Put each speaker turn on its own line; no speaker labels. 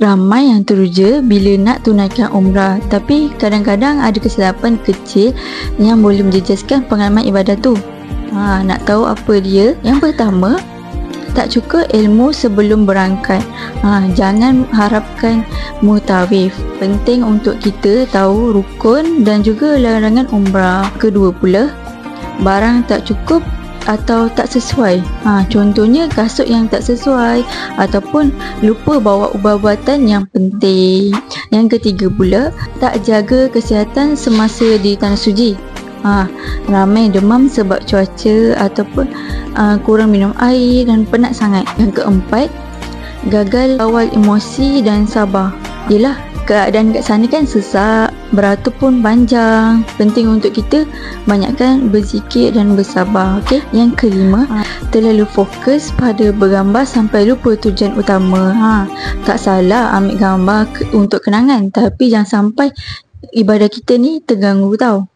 Ramai yang teruja bila nak tunaikan umrah, tapi kadang-kadang ada kesilapan kecil yang boleh menjejaskan pengalaman ibadah tu. Nak tahu apa dia? Yang pertama, tak cukup ilmu sebelum berangkat. Jangan harapkan mutawif. Penting untuk kita tahu rukun dan juga larangan umrah. Kedua pula, barang tak cukup atau tak sesuai. Contohnya kasut yang tak sesuai ataupun lupa bawa ubat-ubatan yang penting. Yang ketiga pula, tak jaga kesihatan semasa di tanah suci. Ramai demam sebab cuaca ataupun kurang minum air dan penat sangat. Yang keempat, gagal awal emosi dan sabar. Yelah, keadaan kat sana kan sesak, beratur pun panjang. Penting untuk kita banyakkan berzikir dan bersabar. Okay? Yang kelima, terlalu fokus pada bergambar sampai lupa tujuan utama. Tak salah ambil gambar untuk kenangan, tapi jangan sampai ibadah kita ni terganggu tau.